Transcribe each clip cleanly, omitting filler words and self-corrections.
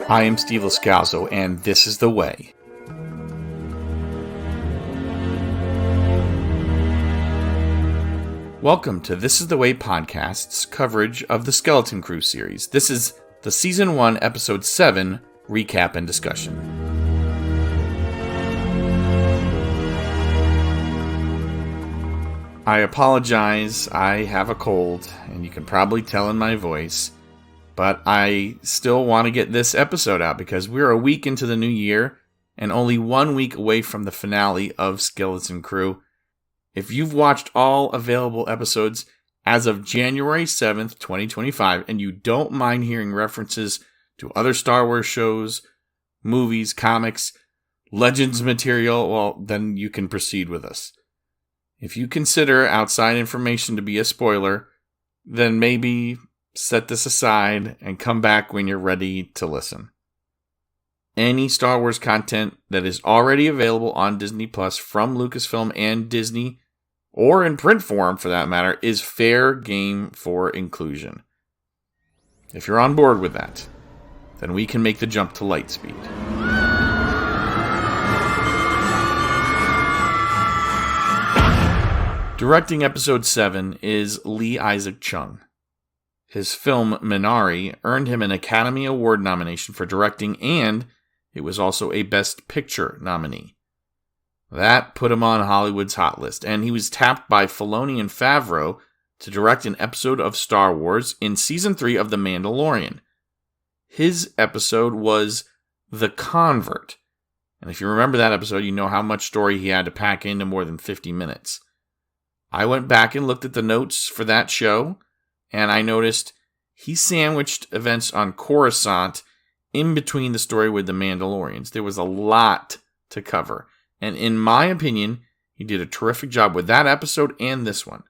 I am Steve Lascalzo, and this is The Way. Welcome to This is The Way podcast's coverage of the Skeleton Crew series. This is the Season 1, Episode 7 recap and discussion. I apologize, I have a cold, and you can probably tell in my voice, but I still want to get this episode out because we're a week into the new year and only 1 week away from the finale of Skeleton Crew. If you've watched all available episodes as of January 7th, 2025, and you don't mind hearing references to other Star Wars shows, movies, comics, Legends material, well, then you can proceed with us. If you consider outside information to be a spoiler, then maybe set this aside and come back when you're ready to listen. Any Star Wars content that is already available on Disney Plus from Lucasfilm and Disney, or in print form for that matter, is fair game for inclusion. If you're on board with that, then we can make the jump to Lightspeed. Directing Episode 7 is Lee Isaac Chung. His film Minari earned him an Academy Award nomination for directing, and it was also a Best Picture nominee. That put him on Hollywood's hot list, and he was tapped by Filoni and Favreau to direct an episode of Star Wars in Season 3 of The Mandalorian. His episode was The Convert, and if you remember that episode, you know how much story he had to pack into more than 50 minutes. I went back and looked at the notes for that show, and I noticed he sandwiched events on Coruscant in between the story with the Mandalorians. There was a lot to cover. And in my opinion, he did a terrific job with that episode and this one.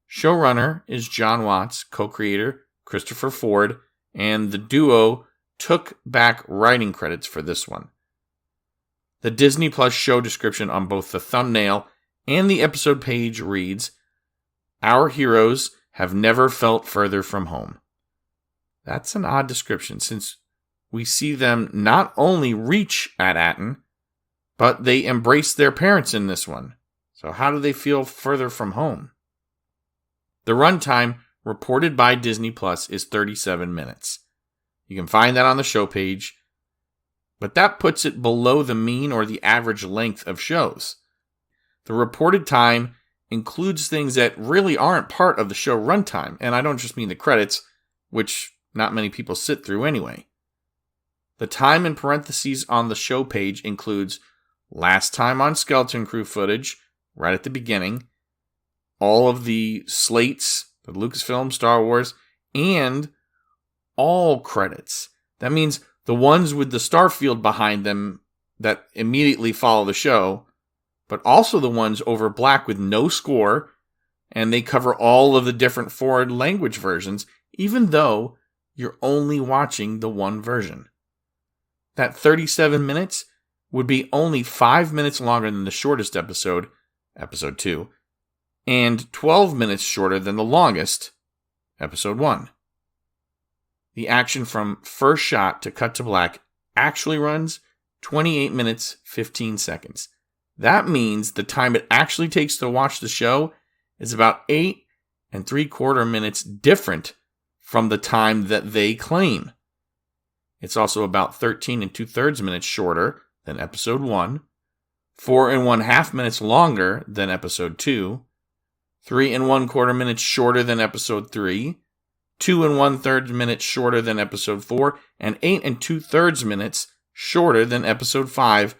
Showrunner is John Watts, co-creator Christopher Ford, and the duo took back writing credits for this one. The Disney Plus show description on both the thumbnail and the episode page reads, "Our heroes have never felt further from home." That's an odd description since we see them not only reach At Attin, but they embrace their parents in this one. So how do they feel further from home? The runtime reported by Disney Plus is 37 minutes. You can find that on the show page, but that puts it below the mean or the average length of shows. The reported time includes things that really aren't part of the show runtime, and I don't just mean the credits, which not many people sit through anyway. The time in parentheses on the show page includes last time on Skeleton Crew footage, right at the beginning, all of the slates, the Lucasfilm, Star Wars, and all credits. That means the ones with the starfield behind them that immediately follow the show, but also the ones over black with no score, and they cover all of the different foreign language versions, even though you're only watching the one version. That 37 minutes would be only 5 minutes longer than the shortest episode, Episode 2, and 12 minutes shorter than the longest, Episode 1. The action from first shot to cut to black actually runs 28 minutes, 15 seconds. That means the time it actually takes to watch the show is about 8 3/4 minutes different from the time that they claim. It's also about 13 2/3 minutes shorter than Episode 1, 4 1/2 minutes longer than Episode 2, 3 1/4 minutes shorter than Episode 3, 2 1/3 minutes shorter than Episode 4, and 8 2/3 minutes shorter than Episode 5,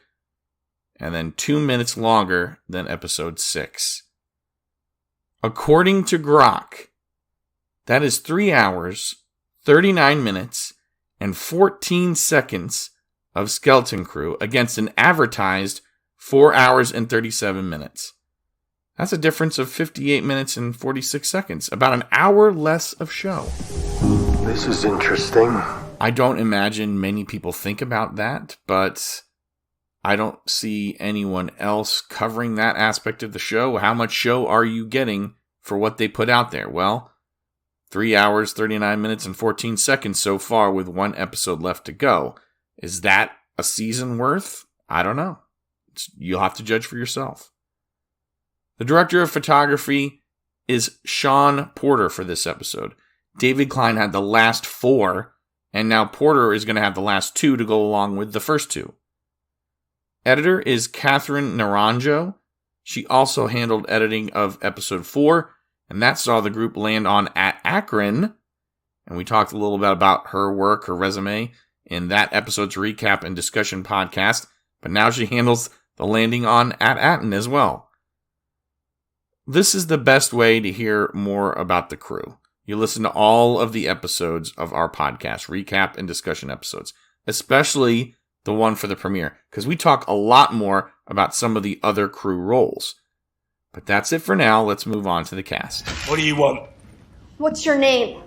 and then 2 minutes longer than Episode 6. According to Grok, that is 3 hours, 39 minutes, and 14 seconds of Skeleton Crew against an advertised 4 hours and 37 minutes. That's a difference of 58 minutes and 46 seconds, about an hour less of show. This is interesting. I don't imagine many people think about that, but I don't see anyone else covering that aspect of the show. How much show are you getting for what they put out there? Well, 3 hours, 39 minutes, and 14 seconds so far with one episode left to go. Is that a season worth? I don't know. You'll have to judge for yourself. The director of photography is Sean Porter for this episode. David Klein had the last 4, and now Porter is going to have the last 2 to go along with the first 2. Editor is Catherine Naranjo. She also handled editing of episode 4, and that saw the group land on At Attin, and we talked a little bit about her work, her resume, in that episode's recap and discussion podcast, but now she handles the landing on At Attin as well. This is the best way to hear more about the crew. You listen to all of the episodes of our podcast, recap and discussion episodes, especially the one for the premiere, because we talk a lot more about some of the other crew roles. But that's it for now. Let's move on to the cast. What do you want? What's your name?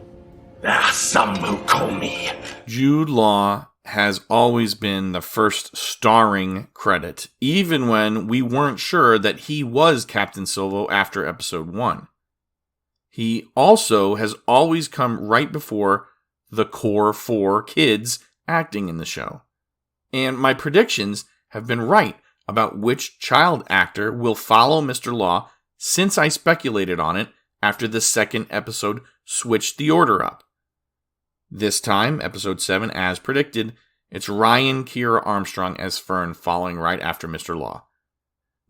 There are some who call me. Jude Law has always been the first starring credit, even when we weren't sure that he was Captain Silvo after episode 1. He also has always come right before the core 4 kids acting in the show. And my predictions have been right about which child actor will follow Mr. Law since I speculated on it after the second episode switched the order up. This time, episode 7, as predicted, it's Ryan Kiera Armstrong as Fern following right after Mr. Law.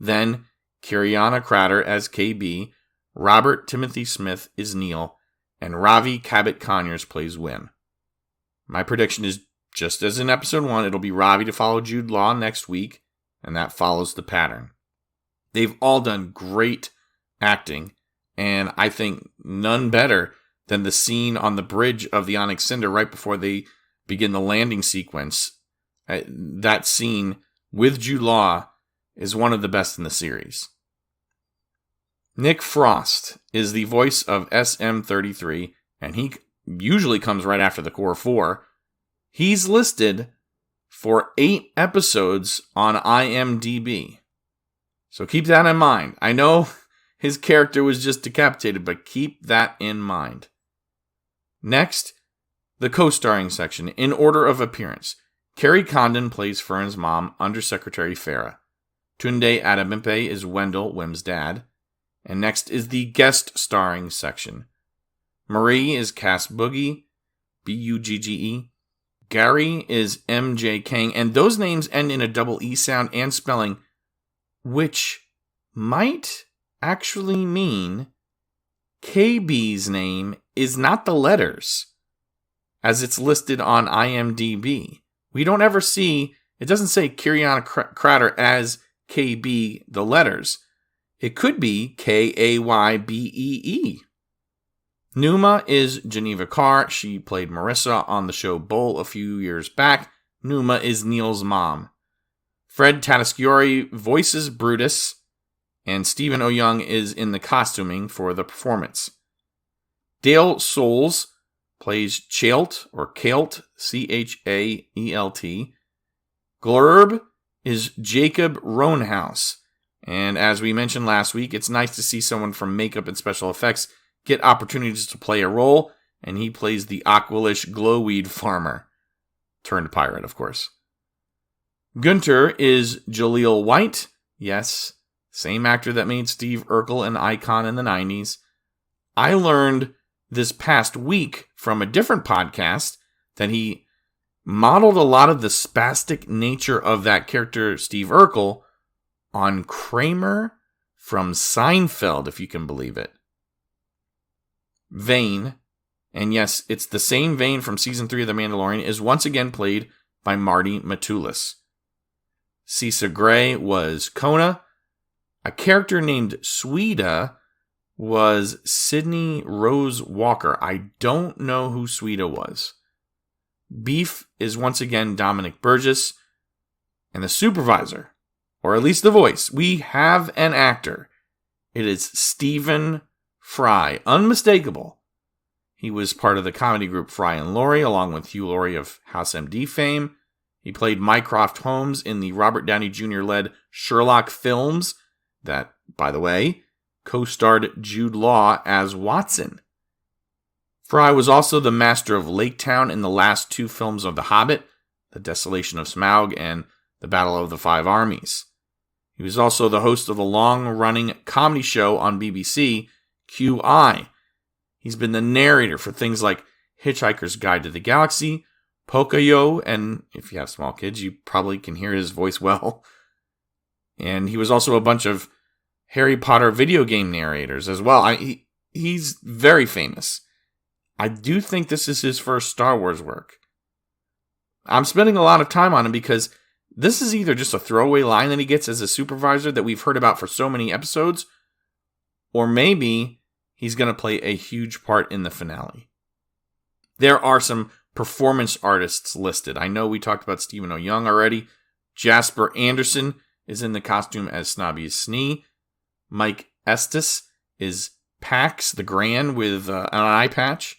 Then, Kiriana Crater as KB, Robert Timothy Smith is Neel, and Ravi Cabot-Conyers plays Win. My prediction is, just as in episode 1, it'll be Ravi to follow Jude Law next week, and that follows the pattern. They've all done great acting, and I think none better than the scene on the bridge of the Onyx Cinder right before they begin the landing sequence. That scene with Jude Law is one of the best in the series. Nick Frost is the voice of SM33, and he usually comes right after the core 4. He's listed for 8 episodes on IMDb. So keep that in mind. I know his character was just decapitated, but keep that in mind. Next, the co-starring section, in order of appearance. Carrie Condon plays Fern's mom, Undersecretary Farah. Tunde Adamimpe is Wendle, Wim's dad. And next is the guest starring section. Marie is Cass Boogie, Bugge. Gary is MJ Kang, and those names end in a double E sound and spelling, which might actually mean KB's name is not the letters, as it's listed on IMDb. We don't ever see, it doesn't say Kiriana Crater as KB, the letters. It could be Kaybee. Numa is Geneva Carr. She played Marissa on the show Bull a few years back. Numa is Neel's mom. Fred Tatasciore voices Brutus, and Stephen O'Young is in the costuming for the performance. Dale Souls plays Chailt, or Caelt, Chaelt. Glurb is Jacob Roanhouse. And as we mentioned last week, it's nice to see someone from makeup and special effects get opportunities to play a role, and he plays the Aqualish glowweed farmer. Turned pirate, of course. Gunter is Jaleel White. Yes, same actor that made Steve Urkel an icon in the 90s. I learned this past week from a different podcast that he modeled a lot of the spastic nature of that character, Steve Urkel, on Kramer from Seinfeld, if you can believe it. Vane, and yes, it's the same Vane from Season 3 of The Mandalorian, is once again played by Marty Matulis. Cisa Gray was Kona. A character named Sweeta was Sydney Rose Walker. I don't know who Sweeta was. Beef is once again Dominic Burgess. And the supervisor, or at least the voice, we have an actor. It is Stephen Fry, unmistakable. He was part of the comedy group Fry and Laurie, along with Hugh Laurie of House MD fame. He played Mycroft Holmes in the Robert Downey Jr.-led Sherlock films that, by the way, co-starred Jude Law as Watson. Fry was also the master of Lake Town in the last 2 films of The Hobbit, The Desolation of Smaug and The Battle of the Five Armies. He was also the host of the long-running comedy show on BBC, QI. He's been the narrator for things like Hitchhiker's Guide to the Galaxy, Pocoyo, and if you have small kids, you probably can hear his voice well. And he was also a bunch of Harry Potter video game narrators as well. He's very famous. I do think this is his first Star Wars work. I'm spending a lot of time on him because this is either just a throwaway line that he gets as a supervisor that we've heard about for so many episodes, or maybe he's going to play a huge part in the finale. There are some performance artists listed. I know we talked about Stephen O. Young already. Jasper Anderson is in the costume as Snobby Snee. Mike Estes is Pax the Gran with an eye patch.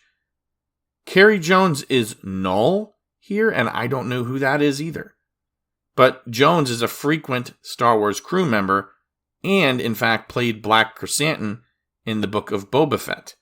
Carrie Jones is Null here, and I don't know who that is either. But Jones is a frequent Star Wars crew member and, in fact, played Black Chrysanthemum in the Book of Boba Fett.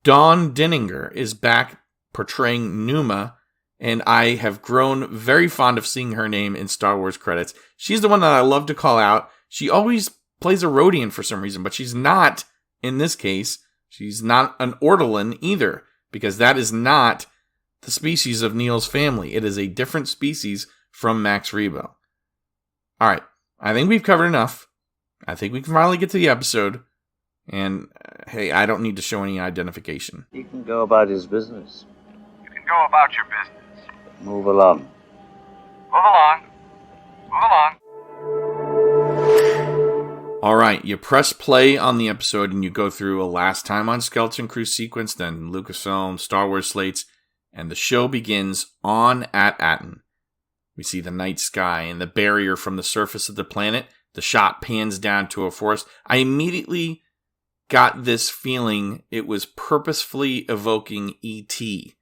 Dawn Denninger is back portraying Numa, and I have grown very fond of seeing her name in Star Wars credits. She's the one that I love to call out. She always plays a Rodian for some reason, but she's not, in this case, she's not an Ortolan either, because that is not the species of Neel's family. It is a different species from Max Rebo. Alright, I think we've covered enough. I think we can finally get to the episode. And, hey, I don't need to show any identification. He can go about his business. You can go about your business. Move along. Move along. Move along. Alright, you press play on the episode and you go through a Last Time on Skeleton Crew sequence, then Lucasfilm, Star Wars slates, and the show begins on At Attin. We see the night sky and the barrier from the surface of the planet. The shot pans down to a forest. I immediately got this feeling it was purposefully evoking E.T.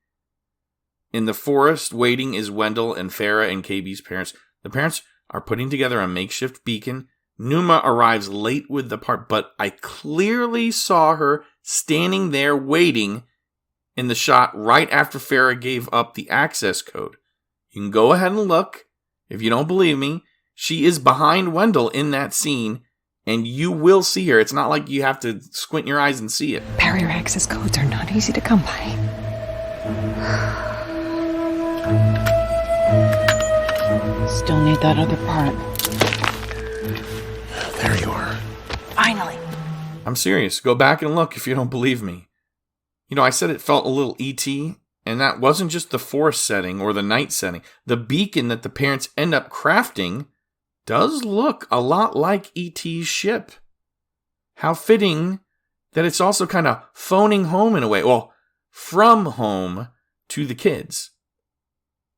In the forest, waiting is Wendle and Farah and KB's parents. The parents are putting together a makeshift beacon. Numa arrives late with the part, but I clearly saw her standing there waiting in the shot right after Farah gave up the access code. You can go ahead and look. If you don't believe me, she is behind Wendell in that scene, and you will see her. It's not like you have to squint your eyes and see it. Barrier access codes are not easy to come by. Still need that other part. There you are. Finally. I'm serious. Go back and look if you don't believe me. You know, I said it felt a little E.T., and that wasn't just the forest setting or the night setting. The beacon that the parents end up crafting does look a lot like E.T.'s ship. How fitting that it's also kind of phoning home in a way. Well, from home to the kids.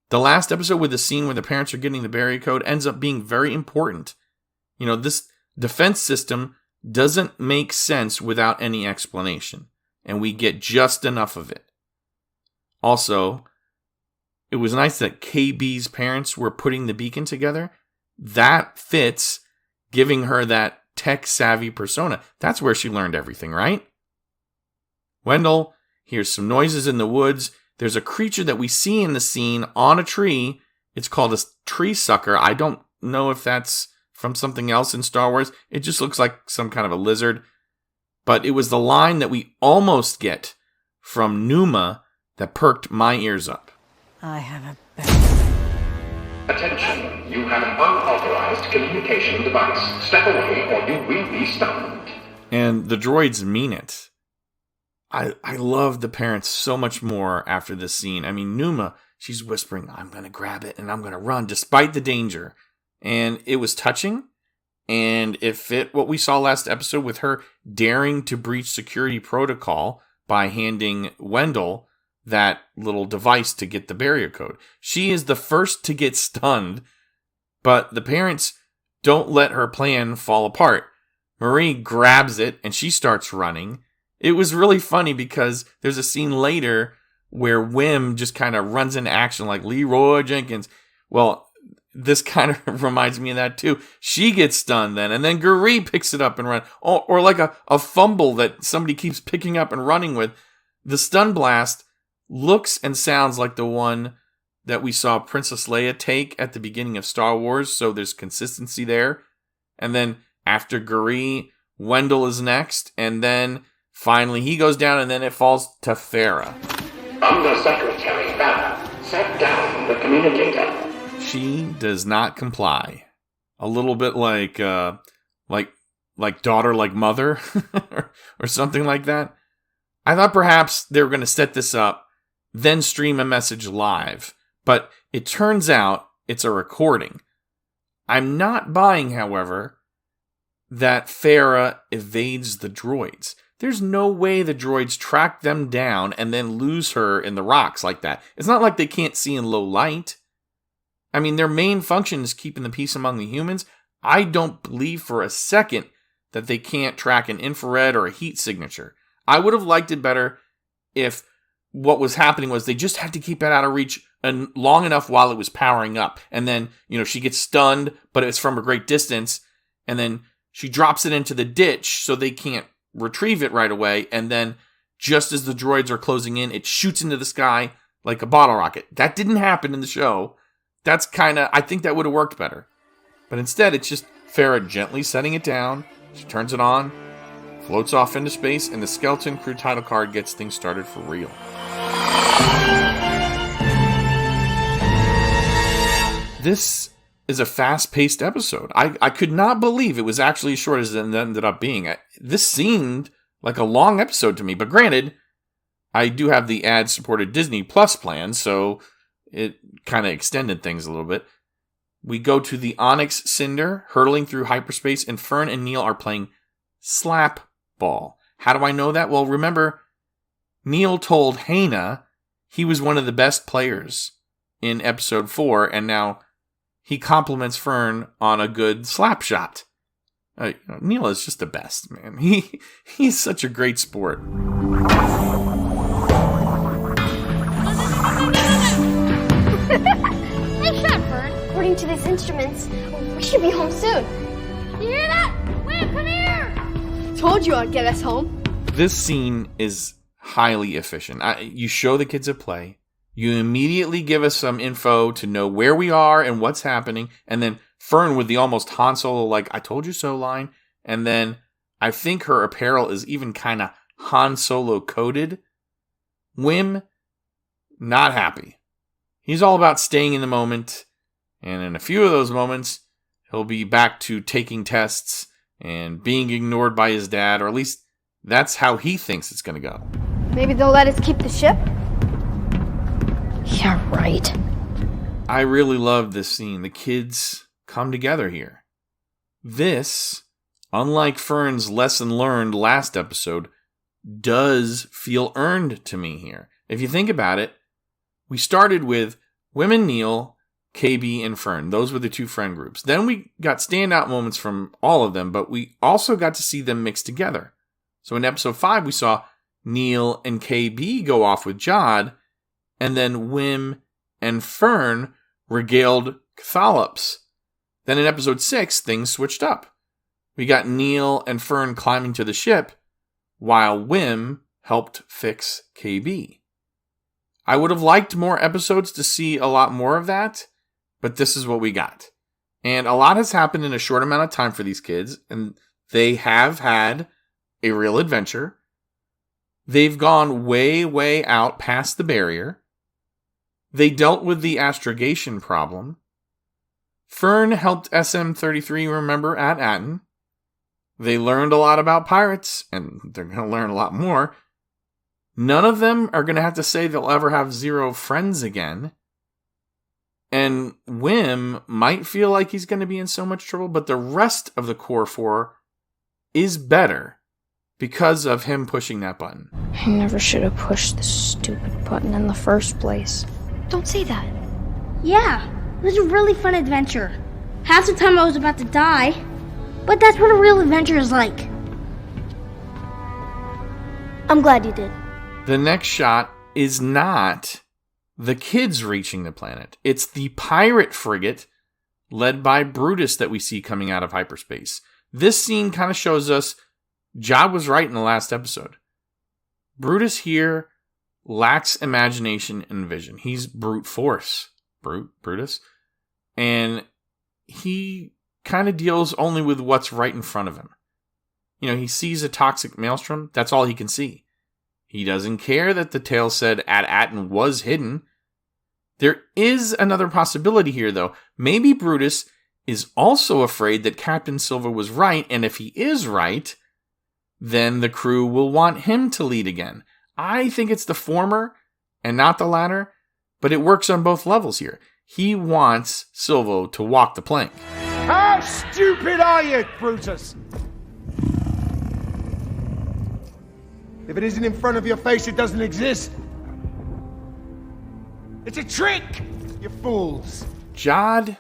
The last episode with the scene where the parents are getting the barrier code ends up being very important. You know, this defense system doesn't make sense without any explanation. And we get just enough of it. Also, it was nice that KB's parents were putting the beacon together. That fits giving her that tech-savvy persona. That's where she learned everything, right? Wendell hears some noises in the woods. There's a creature that we see in the scene on a tree. It's called a tree sucker. I don't know if that's from something else in Star Wars. It just looks like some kind of a lizard. But it was the line that we almost get from Numa that perked my ears up. I have a bet. Attention, you have an unauthorized communication device. Step away or you will be stopped. And the droids mean it. I love the parents so much more after this scene. I mean, Numa, she's whispering, I'm going to grab it and I'm going to run despite the danger. And it was touching. And it fit what we saw last episode with her daring to breach security protocol by handing Wendell that little device to get the barrier code. She is the first to get stunned, but the parents don't let her plan fall apart. Marie grabs it and she starts running. It was really funny because there's a scene later where Wim just kind of runs into action like Leroy Jenkins. Well, this kind of reminds me of that too. She gets stunned then, and then Guri picks it up and runs. Or like a fumble that somebody keeps picking up and running with. The stun blast looks and sounds like the one that we saw Princess Leia take at the beginning of Star Wars, so there's consistency there. And then after Guri, Wendle is next, and then finally he goes down, and then it falls to Farah. Undersecretary Farah, set down the communicator. She does not comply. A little bit like daughter, like mother, or something like that. I thought perhaps they were going to set this up, then stream a message live, but it turns out it's a recording. I'm not buying, however, that Farah evades the droids. There's no way the droids track them down and then lose her in the rocks like that. It's not like they can't see in low light. I mean, their main function is keeping the peace among the humans. I don't believe for a second that they can't track an infrared or a heat signature. I would have liked it better if what was happening was they just had to keep it out of reach and long enough while it was powering up. And then, she gets stunned, but it's from a great distance. And then she drops it into the ditch so they can't retrieve it right away. And then just as the droids are closing in, it shoots into the sky like a bottle rocket. That didn't happen in the show. That's I think that would have worked better. But instead, it's just Farah gently setting it down. She turns it on, floats off into space, and the Skeleton Crew title card gets things started for real. This is a fast-paced episode. I could not believe it was actually as short as it ended up being. This seemed like a long episode to me, but granted, I do have the ad-supported Disney Plus plan, so it kind of extended things a little bit. We go to the Onyx Cinder, hurtling through hyperspace, and Fern and Neel are playing slap ball. How do I know that? Well, remember, Neel told Hannah he was one of the best players in episode 4, and now he compliments Fern on a good slap shot. Neel is just the best, man. He's such a great sport. Nice shot, Fern. According to these instruments, we should be home soon. You hear that? Wait, come here! Told you I'd get us home. This scene is highly efficient. You show the kids at play. You immediately give us some info to know where we are and what's happening. And then Fern with the almost Han Solo, like, I told you so line. And then I think her apparel is even kind of Han Solo coded. Wim, not happy. He's all about staying in the moment. And in a few of those moments, he'll be back to taking tests and being ignored by his dad. Or at least that's how he thinks it's going to go. Maybe they'll let us keep the ship? Yeah, right. I really love this scene. The kids come together here. This, unlike Fern's lesson learned last episode, does feel earned to me here. If you think about it, we started with Wim and Neel, KB, and Fern. Those were the two friend groups. Then we got standout moments from all of them, but we also got to see them mixed together. So in episode 5, we saw Neel and KB go off with Jod, and then Wim and Fern regaled Cathalops. Then in episode 6, things switched up. We got Neel and Fern climbing to the ship, while Wim helped fix KB. I would have liked more episodes to see a lot more of that, but this is what we got. And a lot has happened in a short amount of time for these kids, and they have had a real adventure. They've gone way, way out past the barrier. They dealt with the astrogation problem. Fern helped SM-33 remember At Attin. They learned a lot about pirates, and they're going to learn a lot more. None of them are going to have to say they'll ever have 0 friends again. And Wim might feel like he's going to be in so much trouble, but the rest of the core 4 is better because of him pushing that button. I never should have pushed the stupid button in the first place. Don't say that. Yeah, it was a really fun adventure. Half the time I was about to die, but that's what a real adventure is like. I'm glad you did. The next shot is not the kids reaching the planet. It's the pirate frigate led by Brutus that we see coming out of hyperspace. This scene kind of shows us Jod was right in the last episode. Brutus here lacks imagination and vision. He's brute force, Brutus. And he kind of deals only with what's right in front of him. You know, he sees a toxic maelstrom. That's all he can see. He doesn't care that the tale said At Attin was hidden. There is another possibility here, though. Maybe Brutus is also afraid that Captain Silva was right, and if he is right, then the crew will want him to lead again. I think it's the former and not the latter, but it works on both levels here. He wants Silva to walk the plank. How stupid are you, Brutus? If it isn't in front of your face, it doesn't exist. It's a trick, you fools. Jod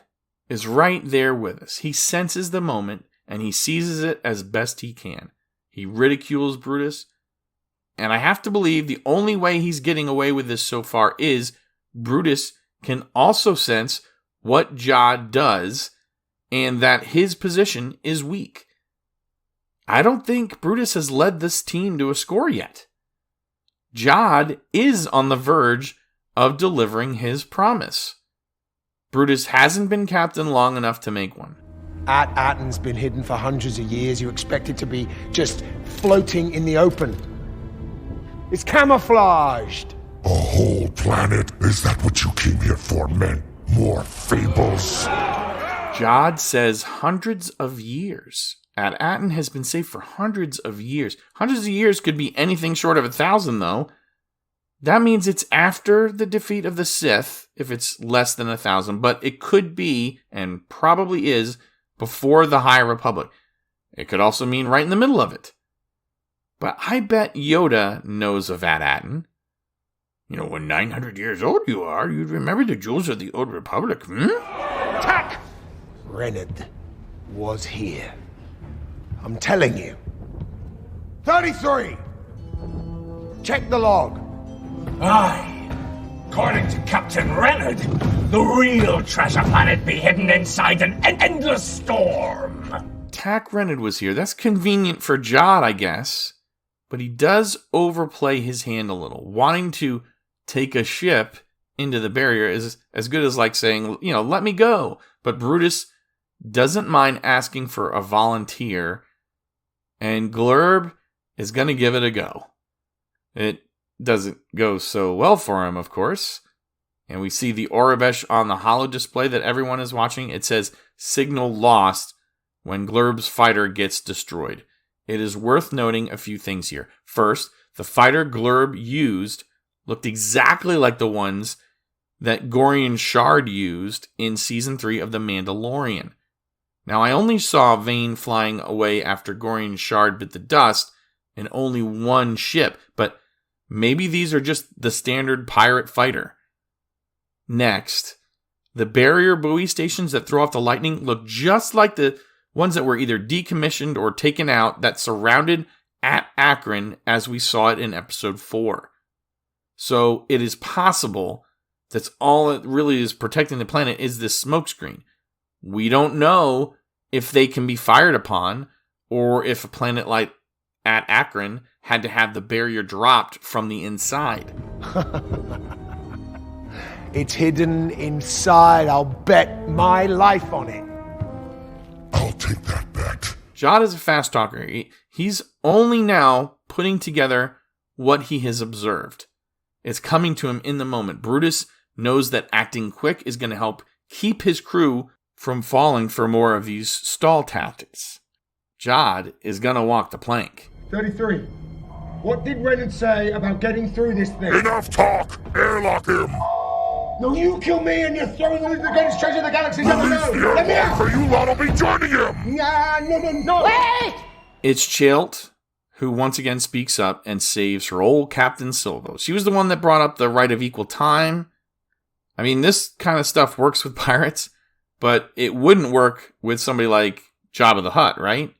is right there with us. He senses the moment, and he seizes it as best he can. He ridicules Brutus, and I have to believe the only way he's getting away with this so far is Brutus can also sense what Jod does, and that his position is weak. I don't think Brutus has led this team to a score yet. Jod is on the verge of delivering his promise. Brutus hasn't been captain long enough to make one. At Attin's been hidden for hundreds of years. You expect it to be just floating in the open. It's camouflaged. A whole planet? Is that what you came here for, men? More fables? Jod says hundreds of years. At Attin has been safe for hundreds of years. Hundreds of years could be anything short of 1,000, though. That means it's after the defeat of the Sith, if it's less than 1,000, but it could be, and probably is, before the High Republic. It could also mean right in the middle of it. But I bet Yoda knows of At Attin. You know, when 900 years old you are, you'd remember the jewels of the Old Republic, Tak Rennod was here. I'm telling you. 33! Check the log. Aye. According to Captain Rennod, the real treasure planet be hidden inside an endless storm. Tak Rennod was here. That's convenient for Jod, I guess. But he does overplay his hand a little. Wanting to take a ship into the barrier is as good as like saying, you know, let me go. But Brutus doesn't mind asking for a volunteer. And Glurb is going to give it a go. It doesn't go so well for him, of course. And we see the Aurebesh on the holo display that everyone is watching. It says, signal lost when Glurb's fighter gets destroyed. It is worth noting a few things here. First, the fighter Glurb used looked exactly like the ones that Gorian Shard used in Season 3 of The Mandalorian. Now, I only saw Vane flying away after Gorian Shard bit the dust in only one ship, but maybe these are just the standard pirate fighter. Next, the barrier buoy stations that throw off the lightning look just like the ones that were either decommissioned or taken out that surrounded At Attin as we saw it in Episode 4. So it is possible that's all it really is protecting the planet is this smokescreen. We don't know if they can be fired upon, or if a planet like At Attin had to have the barrier dropped from the inside. It's hidden inside. I'll bet my life on it. I'll take that bet. Jod is a fast talker. He's only now putting together what he has observed. It's coming to him in the moment. Brutus knows that acting quick is going to help keep his crew from falling for more of these stall tactics. Jod is going to walk the plank. 33. What did Rennod say about getting through this thing? Enough talk! Airlock him! No, you kill me and you're throwing away the greatest treasure the galaxy's ever known! Let me out! Or you lot will be joining him! No! Wait! It's Chailt who once again speaks up and saves her old Captain Silva. She was the one that brought up the right of equal time. I mean, this kind of stuff works with pirates, but it wouldn't work with somebody like Jabba the Hutt, right?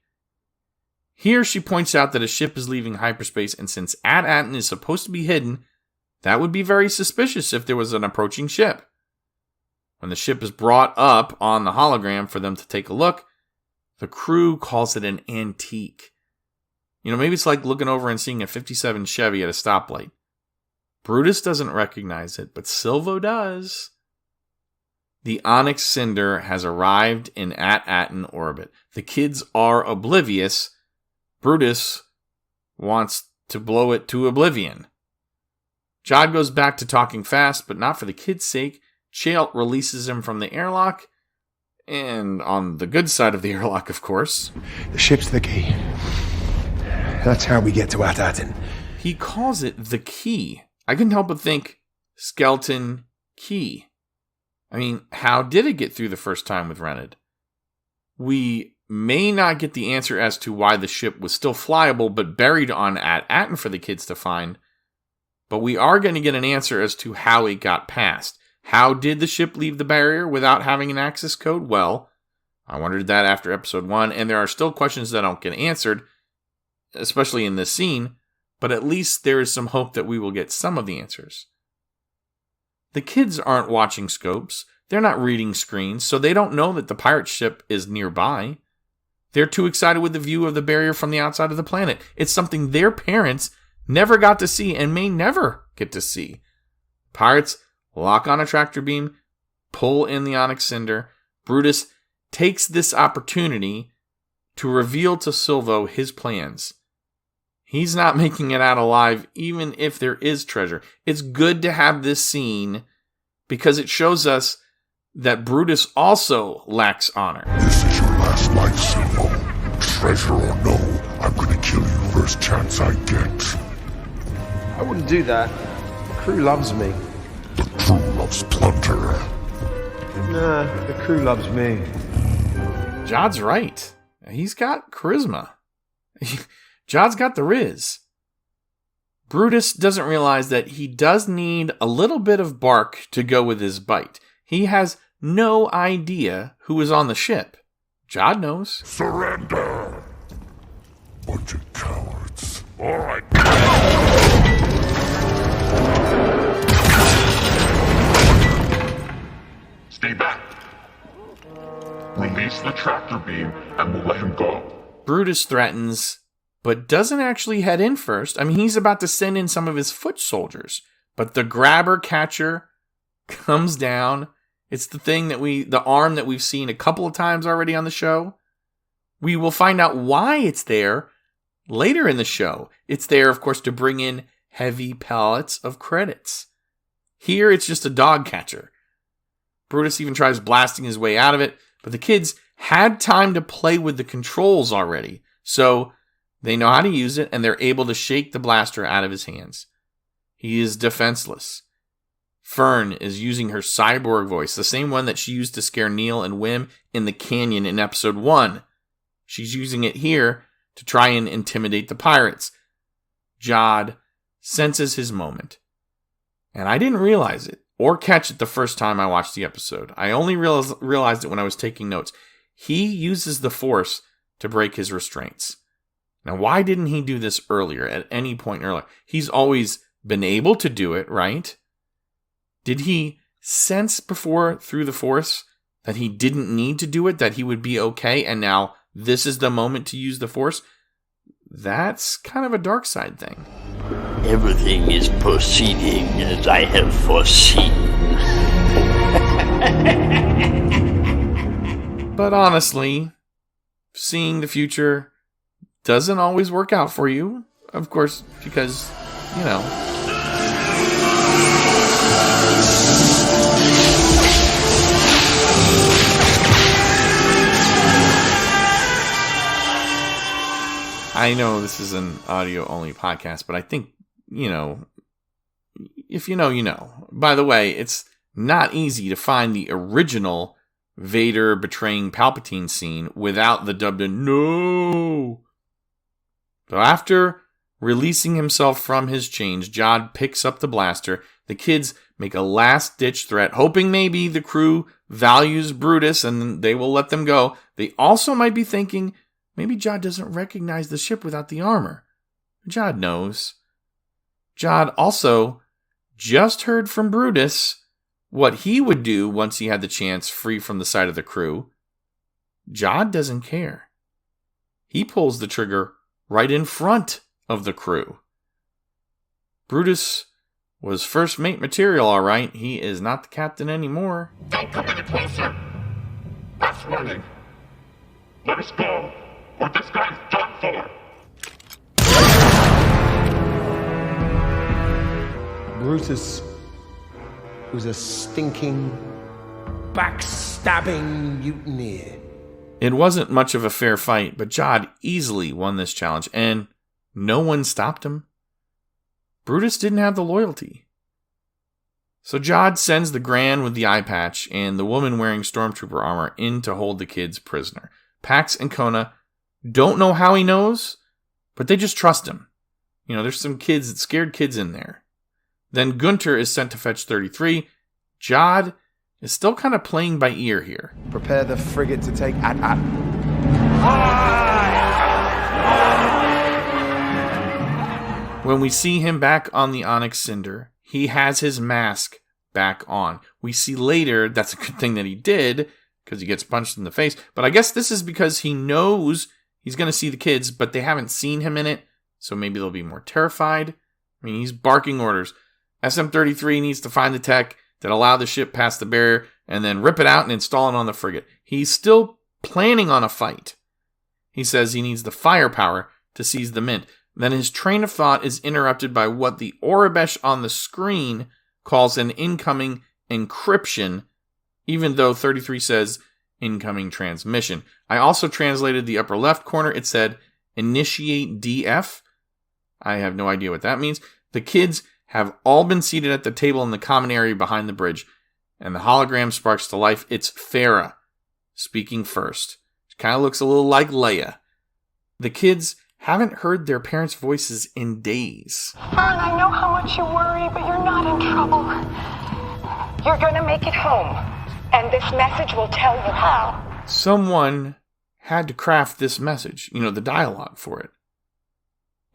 Here she points out that a ship is leaving hyperspace, and since At Attin is supposed to be hidden, that would be very suspicious if there was an approaching ship. When the ship is brought up on the hologram for them to take a look, the crew calls it an antique. You know, maybe it's like looking over and seeing a 57 Chevy at a stoplight. Brutus doesn't recognize it, but Silvo does. The Onyx Cinder has arrived in At Attin orbit. The kids are oblivious. Brutus wants to blow it to oblivion. Jod goes back to talking fast, but not for the kids' sake. Chelt releases him from the airlock. And on the good side of the airlock, of course. The ship's the key. That's how we get to At Attin. He calls it the key. I couldn't help but think, skeleton key. I mean, how did it get through the first time with Rennod? We may not get the answer as to why the ship was still flyable, but buried on At Attin for the kids to find. But we are going to get an answer as to how it got past. How did the ship leave the barrier without having an access code? Well, I wondered that after episode 1, and there are still questions that don't get answered, especially in this scene, but at least there is some hope that we will get some of the answers. The kids aren't watching scopes, they're not reading screens, so they don't know that the pirate ship is nearby. They're too excited with the view of the barrier from the outside of the planet. It's something their parents never got to see and may never get to see. Pirates lock on a tractor beam, pull in the Onyx Cinder. Brutus takes this opportunity to reveal to Silvo his plans. He's not making it out alive, even if there is treasure. It's good to have this scene because it shows us that Brutus also lacks honor. This is your last life, Silvo. Treasure or no, I'm gonna kill you first chance I get. I wouldn't do that. The crew loves me. The crew loves plunder. Nah, the crew loves me. Jod's right. He's got charisma. Jod's got the riz. Brutus doesn't realize that he does need a little bit of bark to go with his bite. He has no idea who is on the ship. Jod knows. Surrender! Bunch of cowards. All right. Stay back. Release the tractor beam and we'll let him go. Brutus threatens, but doesn't actually head in first. I mean, he's about to send in some of his foot soldiers, but the grabber catcher comes down. It's the thing the arm that we've seen a couple of times already on the show. We will find out why it's there later in the show. It's there, of course, to bring in heavy pallets of credits. Here, it's just a dog catcher. Brutus even tries blasting his way out of it, but the kids had time to play with the controls already, so they know how to use it, and they're able to shake the blaster out of his hands. He is defenseless. Fern is using her cyborg voice, the same one that she used to scare Neel and Wim in the canyon in episode 1. She's using it here to try and intimidate the pirates. Jod senses his moment. And I didn't realize it or catch it the first time I watched the episode. I only realized it when I was taking notes. He uses the Force to break his restraints. Now, why didn't he do this earlier, at any point earlier? He's always been able to do it, right? Did he sense before through the Force that he didn't need to do it, that he would be okay, and now this is the moment to use the Force? That's kind of a dark side thing. Everything is proceeding as I have foreseen. But honestly, seeing the future doesn't always work out for you. Of course, because, you know. I know this is an audio-only podcast, but I think, you know, if you know, you know. By the way, it's not easy to find the original Vader betraying Palpatine scene without the dubbed in "No." So after releasing himself from his chains, Jod picks up the blaster. The kids make a last-ditch threat, hoping maybe the crew values Brutus and they will let them go. They also might be thinking, maybe Jod doesn't recognize the ship without the armor. Jod knows. Jod also just heard from Brutus what he would do once he had the chance free from the side of the crew. Jod doesn't care. He pulls the trigger right in front of the crew. Brutus Was first mate material, all right. He is not the captain anymore. Don't come any closer. Last warning. Let us go, or this guy's done for. Brutus was a stinking, backstabbing mutineer. It wasn't much of a fair fight, but Jod easily won this challenge, and no one stopped him. Brutus didn't have the loyalty. So Jod sends the Gran with the eye patch and the woman wearing stormtrooper armor in to hold the kids prisoner. Pax and Kona don't know how he knows, but they just trust him. You know, there's some scared kids in there. Then Gunter is sent to fetch 33. Jod is still kind of playing by ear here. Prepare the frigate to take At Attin. When we see him back on the Onyx Cinder, he has his mask back on. We see later that's a good thing that he did, because he gets punched in the face. But I guess this is because he knows he's going to see the kids, but they haven't seen him in it, so maybe they'll be more terrified. I mean, he's barking orders. SM-33 needs to find the tech that allow the ship past the barrier and then rip it out and install it on the frigate. He's still planning on a fight. He says he needs the firepower to seize the mint. Then his train of thought is interrupted by what the Aurebesh on the screen calls an incoming encryption, even though 33 says incoming transmission. I also translated the upper left corner. It said initiate DF. I have no idea what that means. The kids have all been seated at the table in the common area behind the bridge, and the hologram sparks to life. It's Farah speaking first. She kind of looks a little like Leia. The kids haven't heard their parents' voices in days. Fern, I know how much you worry, but you're not in trouble. You're gonna make it home, and this message will tell you how. Someone had to craft this message, the dialogue for it.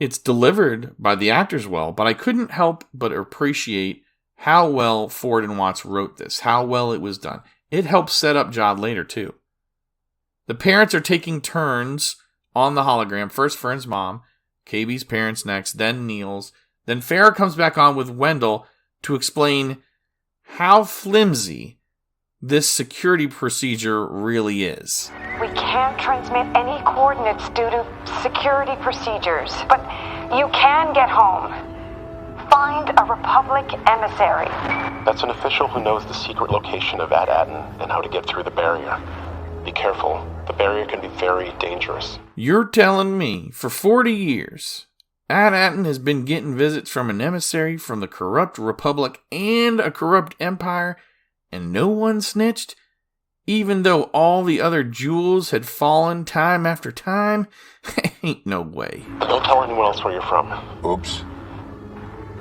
It's delivered by the actors well, but I couldn't help but appreciate how well Ford and Watts wrote this, how well it was done. It helps set up Jod later, too. The parents are taking turns on the hologram. First Fern's mom, KB's parents next, then Neel's. Then Farah comes back on with Wendle to explain how flimsy this security procedure really is. We can't transmit any coordinates due to security procedures, but you can get home. Find a Republic emissary. That's an official who knows the secret location of At Attin and how to get through the barrier. Be careful. The barrier can be very dangerous. You're telling me, for 40 years, At Attin has been getting visits from an emissary from the corrupt Republic and a corrupt Empire, and no one snitched? Even though all the other jewels had fallen time after time? Ain't no way. Don't tell anyone else where you're from. Oops.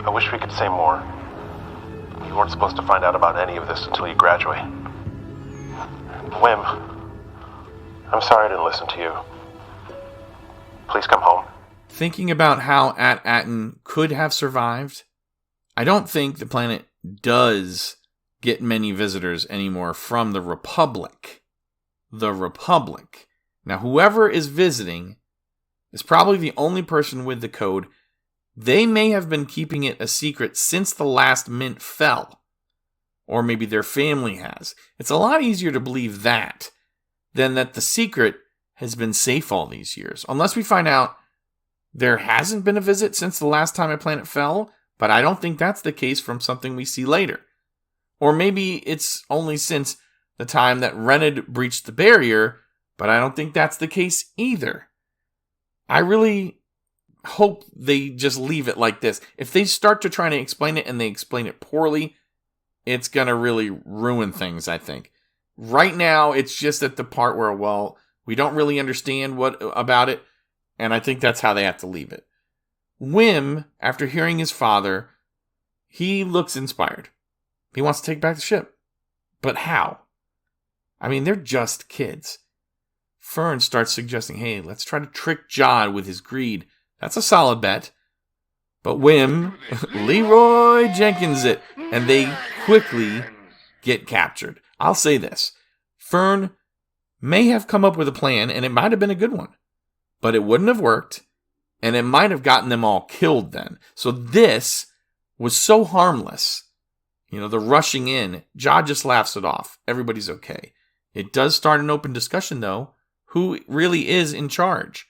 I wish we could say more. You weren't supposed to find out about any of this until you graduate. Wim, I'm sorry I didn't listen to you. Please come home. Thinking about how At Attin could have survived, I don't think the planet does get many visitors anymore from the Republic. The Republic. Now, whoever is visiting is probably the only person with the code. They may have been keeping it a secret since the last mint fell. Or maybe their family has. It's a lot easier to believe that than that the secret has been safe all these years. Unless we find out there hasn't been a visit since the last time a planet fell, but I don't think that's the case from something we see later. Or maybe it's only since the time that Rennod breached the barrier, but I don't think that's the case either. I really hope they just leave it like this. If they start to try to explain it and they explain it poorly, it's going to really ruin things, I think. Right now, it's just at the part where, we don't really understand what about it, and I think that's how they have to leave it. Wim, after hearing his father, he looks inspired. He wants to take back the ship. But how? I mean, they're just kids. Fern starts suggesting, hey, let's try to trick Jod with his greed. That's a solid bet. But Wim, Leroy Jenkins it, and they quickly get captured. I'll say this. Fern may have come up with a plan, and it might have been a good one. But it wouldn't have worked, and it might have gotten them all killed then. So this was so harmless. The rushing in, Jod just laughs it off. Everybody's okay. It does start an open discussion, though. Who really is in charge?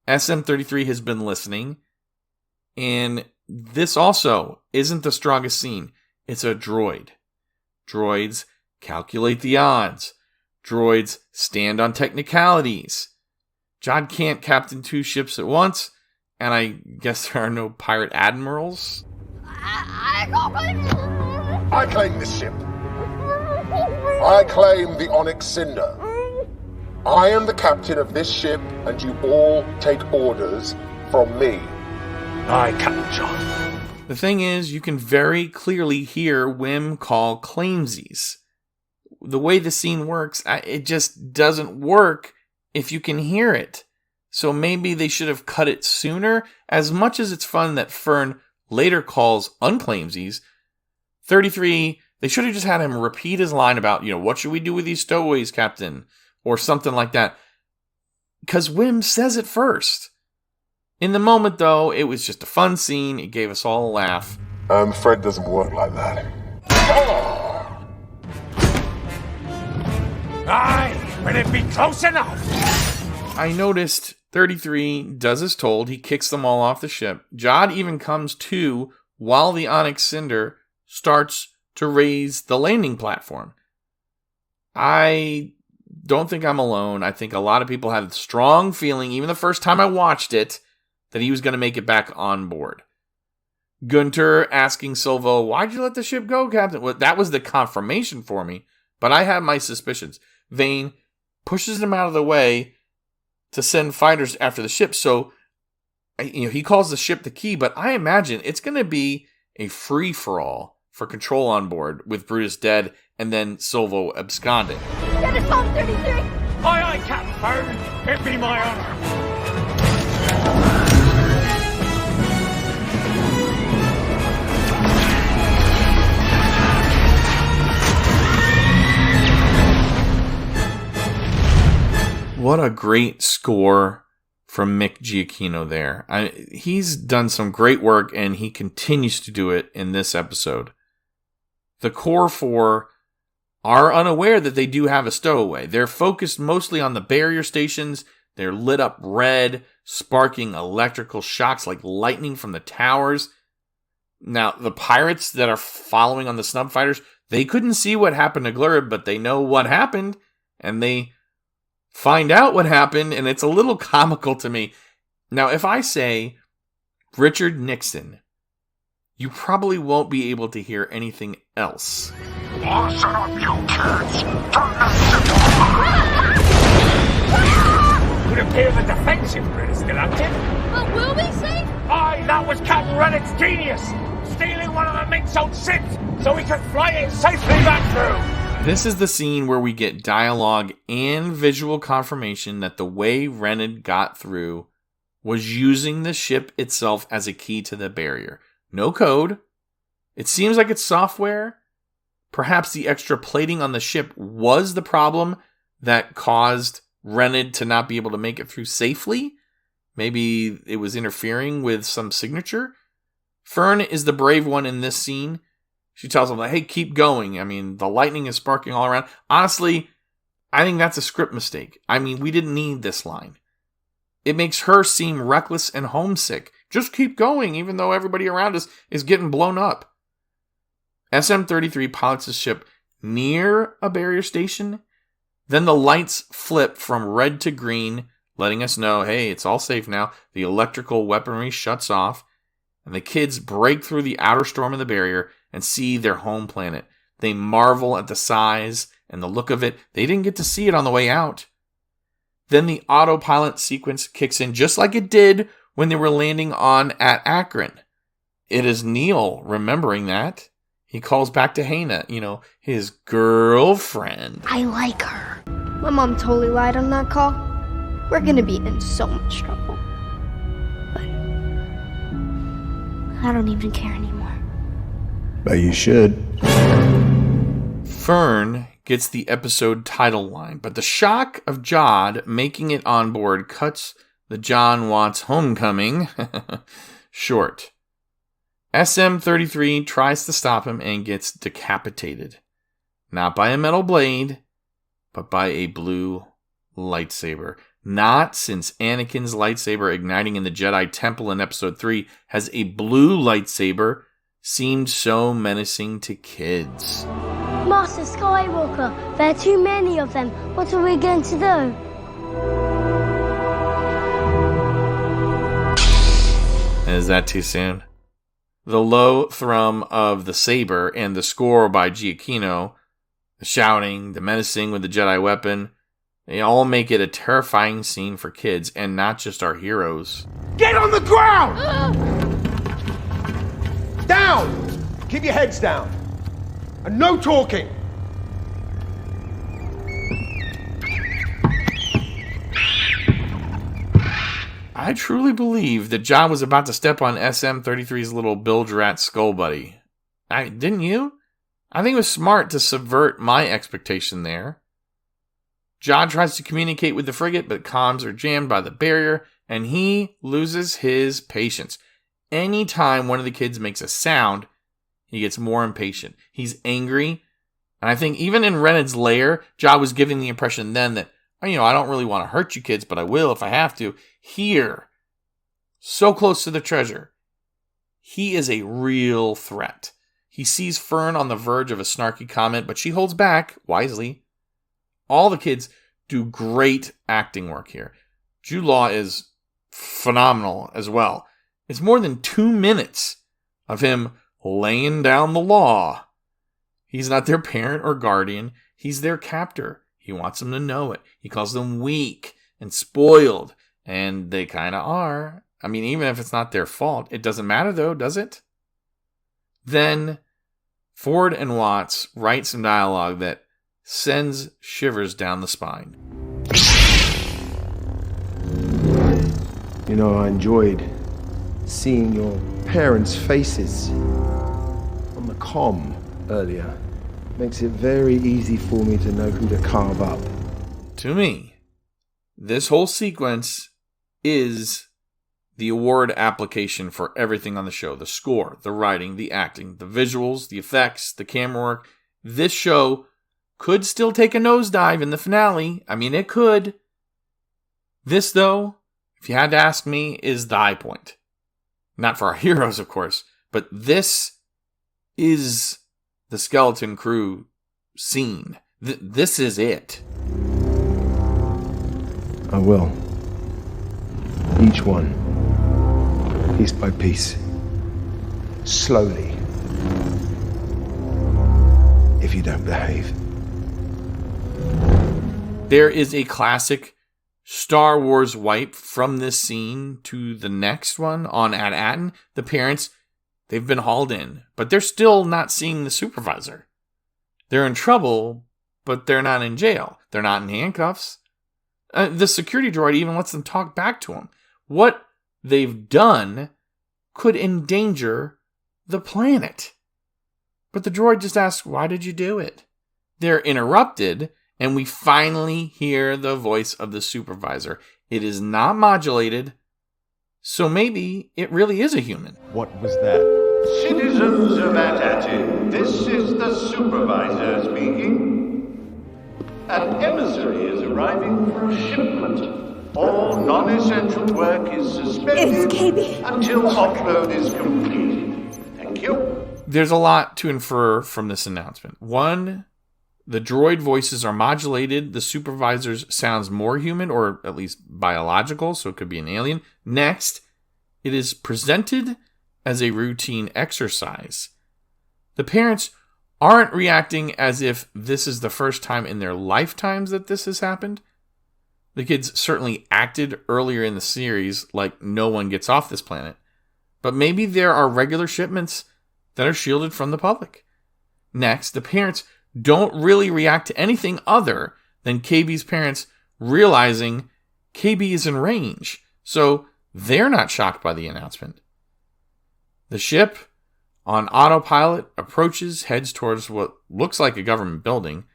SM-33 has been listening, and this also isn't the strongest scene. It's a droid. Droids calculate the odds. Droids stand on technicalities. Jod can't captain 2 ships at once, and I guess there are no pirate admirals. I claim this ship. I claim the Onyx Cinder. I am the captain of this ship, and you all take orders from me. Aye, Captain John. The thing is, you can very clearly hear Wim call claimsies. The way the scene works, it just doesn't work if you can hear it. So maybe they should have cut it sooner. As much as it's fun that Fern later calls unclaimsies, 33, they should have just had him repeat his line about, what should we do with these stowaways, Captain? Or something like that. Because Wim says it first. In the moment, though, it was just a fun scene. It gave us all a laugh. I'm afraid it doesn't work like that. Aye, but it'd be close enough. I noticed 33 does as told. He kicks them all off the ship. Jod even comes to while the Onyx Cinder starts to raise the landing platform. I don't think I'm alone. I think a lot of people had a strong feeling, even the first time I watched it, that he was going to make it back on board. Gunter asking Silvo, why'd you let the ship go, Captain? Well, that was the confirmation for me, but I had my suspicions. Vane pushes him out of the way to send fighters after the ship, so he calls the ship the key, but I imagine it's going to be a free-for-all for control on board with Brutus dead and then Silvo absconding. Get us home, 33! Aye, aye, Captain Fern. It'd be my honor. What a great score from Mick Giacchino there. He's done some great work, and he continues to do it in this episode. The Core 4 are unaware that they do have a stowaway. They're focused mostly on the barrier stations. They're lit up red, sparking electrical shocks like lightning from the towers. Now, the pirates that are following on the snub fighters, they couldn't see what happened to Glurb, but they know what happened, and they find out what happened, and it's a little comical to me. Now, if I say Richard Nixon, you probably won't be able to hear anything else. Oh, shut up, you kids! Would appear the defensive grid is still active. But will we save? Aye, that was Captain Rennod's genius! Stealing one of the Mink's old ships so he could fly it safely back through! This is the scene where we get dialogue and visual confirmation that the way Rennod got through was using the ship itself as a key to the barrier. No code. It seems like it's software. Perhaps the extra plating on the ship was the problem that caused Rennod to not be able to make it through safely. Maybe it was interfering with some signature. Fern is the brave one in this scene. She tells him, hey, keep going. I mean, the lightning is sparking all around. Honestly, I think that's a script mistake. I mean, we didn't need this line. It makes her seem reckless and homesick. Just keep going, even though everybody around us is getting blown up. SM-33 pilots his ship near a barrier station. Then the lights flip from red to green, letting us know, hey, it's all safe now. The electrical weaponry shuts off, and the kids break through the outer storm of the barrier and see their home planet. They marvel at the size and the look of it. They didn't get to see it on the way out. Then the autopilot sequence kicks in just like it did when they were landing on At Attin. It is Neel remembering that. He calls back to Hannah, his girlfriend. I like her. My mom totally lied on that call. We're gonna be in so much trouble. But I don't even care anymore. But you should. Fern gets the episode title line, but the shock of Jod making it on board cuts the John Watts homecoming short. SM-33 tries to stop him and gets decapitated. Not by a metal blade, but by a blue lightsaber. Not since Anakin's lightsaber igniting in the Jedi Temple in Episode 3 has a blue lightsaber seemed so menacing to kids. Master Skywalker, there are too many of them. What are we going to do? Is that too soon? The low thrum of the saber and the score by Giacchino, the shouting, the menacing with the Jedi weapon, they all make it a terrifying scene for kids and not just our heroes. Get on the ground! Down! Keep your heads down. And no talking. I truly believe that John was about to step on SM-33's little bilge rat skull buddy. Didn't you? I think it was smart to subvert my expectation there. John tries to communicate with the frigate, but comms are jammed by the barrier, and he loses his patience. Anytime one of the kids makes a sound, he gets more impatient. He's angry, and I think even in Rennod's lair, John was giving the impression then that, I don't really want to hurt you kids, but I will if I have to. Here, so close to the treasure, he is a real threat. He sees Fern on the verge of a snarky comment, but she holds back, wisely. All the kids do great acting work here. Jude Law is phenomenal as well. It's more than 2 minutes of him laying down the law. He's not their parent or guardian. He's their captor. He wants them to know it. He calls them weak and spoiled, and they kind of are. Even if it's not their fault. It doesn't matter, though, does it? Then Ford and Watts write some dialogue that sends shivers down the spine. I enjoyed seeing your parents' faces on the comm earlier. Makes it very easy for me to know who to carve up. To me, this whole sequence is the award application for everything on the show. The score, the writing, the acting, the visuals, the effects, the camera work. This show could still take a nosedive in the finale. It could. This, though, if you had to ask me, is the high point. Not for our heroes, of course, but this is the Skeleton Crew scene. This is it. I will. Each one, piece by piece, slowly, if you don't behave. There is a classic Star Wars wipe from this scene to the next one on At Attin. The parents, they've been hauled in, but they're still not seeing the supervisor. They're in trouble, but they're not in jail. They're not in handcuffs. The security droid even lets them talk back to him. What they've done could endanger the planet. But the droid just asks, why did you do it? They're interrupted, and we finally hear the voice of the supervisor. It is not modulated, so maybe it really is a human. What was that? Citizens of At Attin, this is the Supervisor speaking. An emissary is arriving for a shipment. All non-essential work is suspended until offload is completed. Thank you. There's a lot to infer from this announcement. One, the droid voices are modulated. The supervisor's sounds more human, or at least biological, so it could be an alien. Next, it is presented as a routine exercise. The parents aren't reacting as if this is the first time in their lifetimes that this has happened. The kids certainly acted earlier in the series like no one gets off this planet. But maybe there are regular shipments that are shielded from the public. Next, the parents don't really react to anything other than KB's parents realizing KB is in range. So they're not shocked by the announcement. The ship, on autopilot, approaches, heads towards what looks like a government building.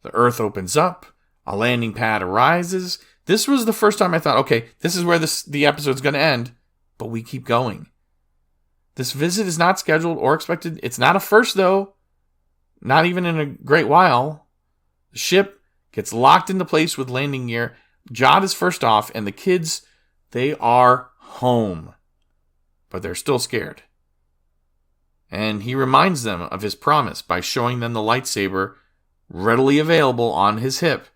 The Earth opens up. A landing pad arises. This was the first time I thought, okay, this is where the episode's going to end. But we keep going. This visit is not scheduled or expected. It's not a first, though. Not even in a great while. The ship gets locked into place with landing gear. Jod is first off, and the kids, they are home. But they're still scared. And he reminds them of his promise by showing them the lightsaber readily available on his hip.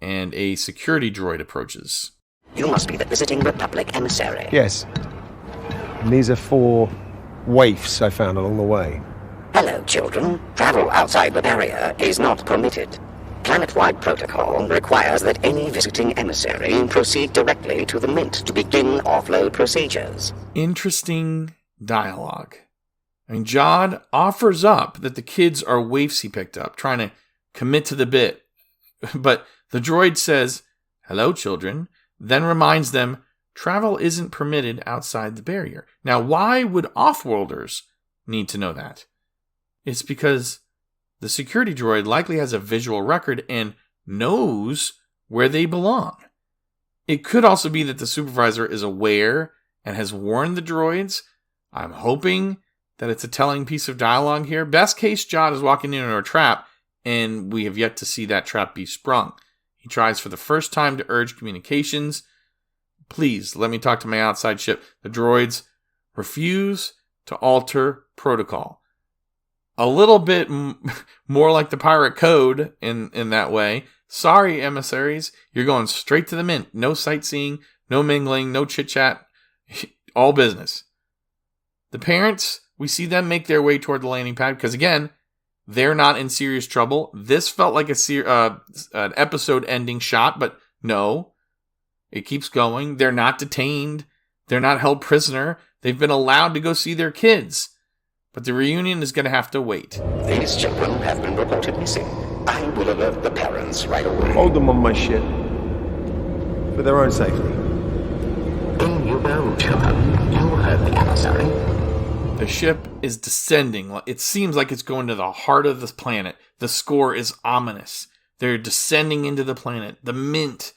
And a security droid approaches. You must be the visiting Republic emissary. Yes. And these are 4 waifs I found along the way. Hello, children. Travel outside the barrier is not permitted. Planet-wide protocol requires that any visiting emissary proceed directly to the Mint to begin offload procedures. Interesting dialogue. I mean, Jod offers up that the kids are waifs he picked up, trying to commit to the bit. But the droid says, "Hello, children," then reminds them travel isn't permitted outside the barrier. Now, why would off-worlders need to know that? It's because the security droid likely has a visual record and knows where they belong. It could also be that the supervisor is aware and has warned the droids. I'm hoping that it's a telling piece of dialogue here. Best case, Jod is walking into a trap, and we have yet to see that trap be sprung. He tries for the first time to urge communications. "Please, let me talk to my outside ship." The droids refuse to alter protocol. A little bit more like the pirate code in that way. "Sorry, emissaries, you're going straight to the Mint. No sightseeing, no mingling, no chit-chat. All business." The parents, we see them make their way toward the landing pad because, again, they're not in serious trouble. This felt like an episode-ending shot, but no. It keeps going. They're not detained. They're not held prisoner. They've been allowed to go see their kids. But the reunion is going to have to wait. These children have been reported missing. I will alert the parents right away. Hold them on my ship. For their own safety. In you go, children. You heard the emissary. The ship is descending. It seems like it's going to the heart of this planet. The score is ominous. They're descending into the planet. The Mint.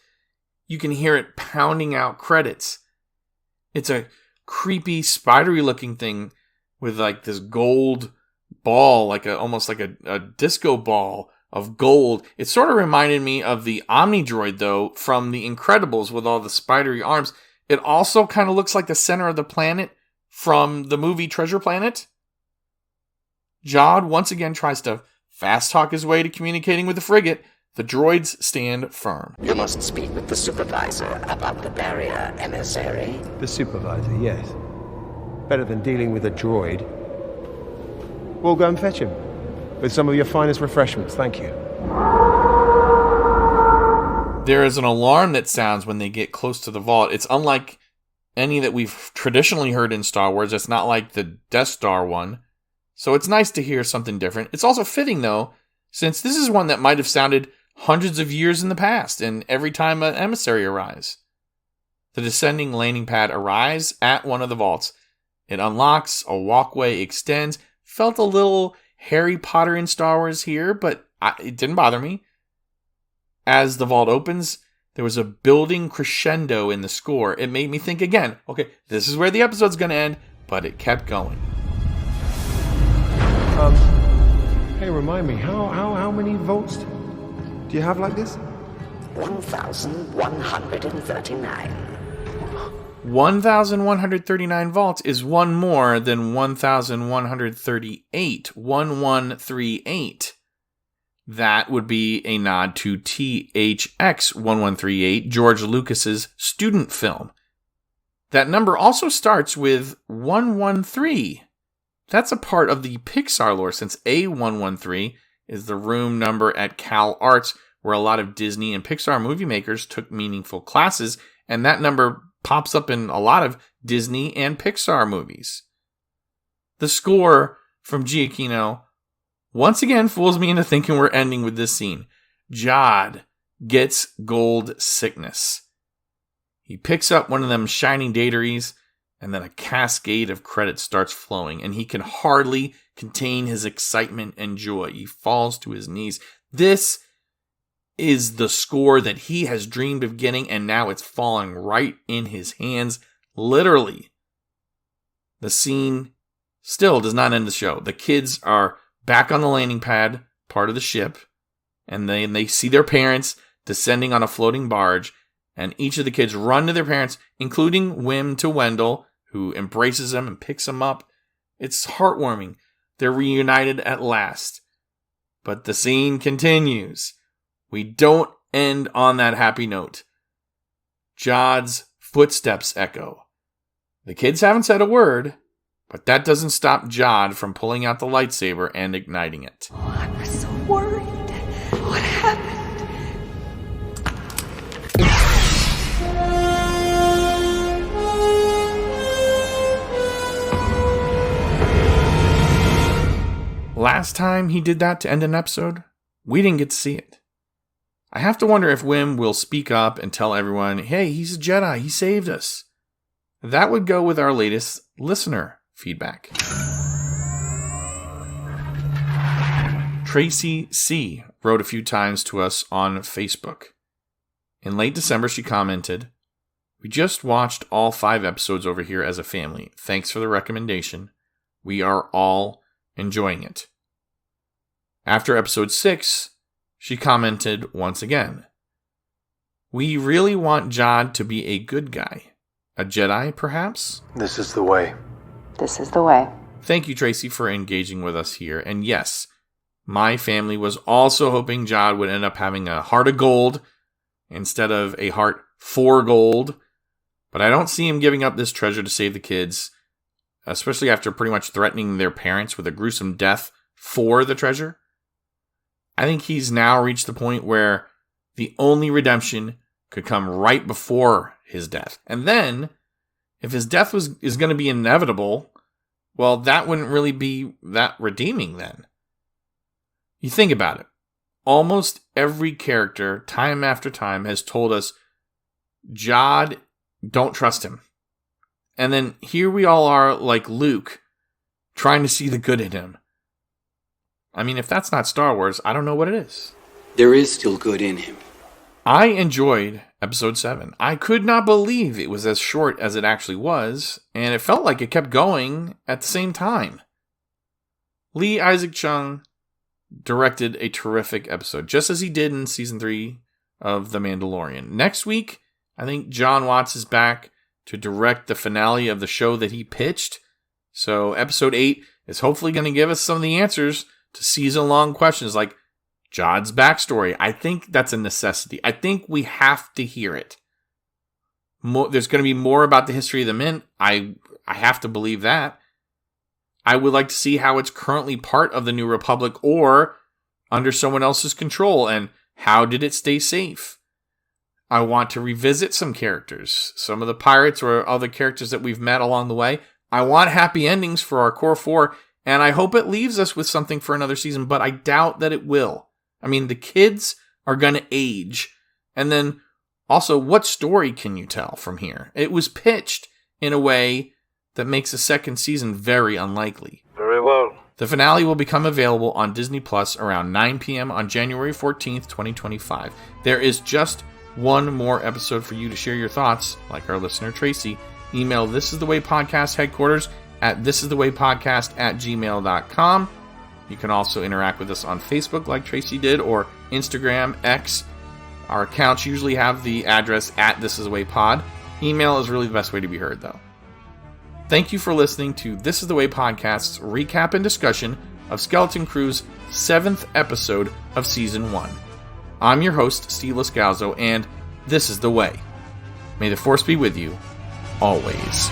You can hear it pounding out credits. It's a creepy, spidery looking thing with like this gold ball, almost like a disco ball of gold. It sort of reminded me of the Omni Droid, though, from The Incredibles with all the spidery arms. It also kind of looks like the center of the planet from the movie Treasure Planet. Jod once again tries to fast talk his way to communicating with the frigate. The droids stand firm. You must speak with the supervisor about the barrier, emissary. The supervisor, yes. Better than dealing with a droid. We'll go and fetch him. With some of your finest refreshments, thank you. There is an alarm that sounds when they get close to the vault. It's unlike any that we've traditionally heard in Star Wars. It's not like the Death Star one. So it's nice to hear something different. It's also fitting, though, since this is one that might have sounded hundreds of years in the past, and every time an emissary arrives. The descending landing pad arrives at one of the vaults. It unlocks, a walkway extends. Felt a little Harry Potter in Star Wars here, but it didn't bother me. As the vault opens, there was a building crescendo in the score. It made me think again, okay, this is where the episode's going to end, but it kept going. Hey, remind me, how many volts do you have like this? 1,139. 1,139 volts is one more than 1,138. 1138. That would be a nod to THX 1138, George Lucas's student film. That number also starts with 113. That's a part of the Pixar lore, since A113 is the room number at Cal Arts, where a lot of Disney and Pixar movie makers took meaningful classes, and that number pops up in a lot of Disney and Pixar movies. The score from Giacchino once again fools me into thinking we're ending with this scene. Jod gets gold sickness. He picks up one of them shining dataries, and then a cascade of credits starts flowing, and he can hardly contain his excitement and joy. He falls to his knees. This is the score that he has dreamed of getting, and now it's falling right in his hands, literally. The scene still does not end the show. The kids are back on the landing pad, part of the ship, and they see their parents descending on a floating barge, and each of the kids run to their parents, including Wim to Wendle, who embraces them and picks them up. It's heartwarming. They're reunited at last. But the scene continues. We don't end on that happy note. Jod's footsteps echo. The kids haven't said a word, but that doesn't stop Jod from pulling out the lightsaber and igniting it. I was so worried. What happened? Last time he did that to end an episode, we didn't get to see it. I have to wonder if Wim will speak up and tell everyone, hey, he's a Jedi, he saved us. That would go with our latest listener feedback. Tracy C. wrote a few times to us on Facebook. In late December, she commented, we just watched all 5 episodes over here as a family. Thanks for the recommendation. We are all enjoying it. After episode 6, she commented once again, we really want Jod to be a good guy. A Jedi, perhaps? This is the way. This is the way. Thank you, Tracy, for engaging with us here. And yes, my family was also hoping Jod would end up having a heart of gold instead of a heart for gold. But I don't see him giving up this treasure to save the kids, especially after pretty much threatening their parents with a gruesome death for the treasure. I think he's now reached the point where the only redemption could come right before his death. And then, if his death is going to be inevitable, well, that wouldn't really be that redeeming then. You think about it. Almost every character, time after time, has told us, Jod, don't trust him. And then here we all are, like Luke, trying to see the good in him. I mean, if that's not Star Wars, I don't know what it is. There is still good in him. I enjoyed episode 7. I could not believe it was as short as it actually was, and it felt like it kept going at the same time. Lee Isaac Chung directed a terrific episode, just as he did in season 3 of The Mandalorian. Next week, I think John Watts is back to direct the finale of the show that he pitched. So episode 8 is hopefully going to give us some of the answers to season-long questions like Jod's backstory. I think that's a necessity. I think we have to hear it. There's going to be more about the history of the Mint. I have to believe that. I would like to see how it's currently part of the New Republic or under someone else's control, and how did it stay safe? I want to revisit some characters, some of the pirates or other characters that we've met along the way. I want happy endings for our core 4, and I hope it leaves us with something for another season, but I doubt that it will. I mean, the kids are going to age. And then also, what story can you tell from here? It was pitched in a way that makes a second season very unlikely. Very well. The finale will become available on Disney Plus around 9 p.m. on January 14th, 2025. There is just one more episode for you to share your thoughts, like our listener Tracy. Email This Is The Way Podcast headquarters at thisisthewaypodcast@gmail.com. You can also interact with us on Facebook like Tracy did, or Instagram, X. Our accounts usually have the address at thisisthewaypod. Email is really the best way to be heard, though. Thank you for listening to This Is The Way Podcast's recap and discussion of Skeleton Crew's 7th episode of Season 1. I'm your host, Steve Lascalzo, and this is The Way. May the Force be with you, always.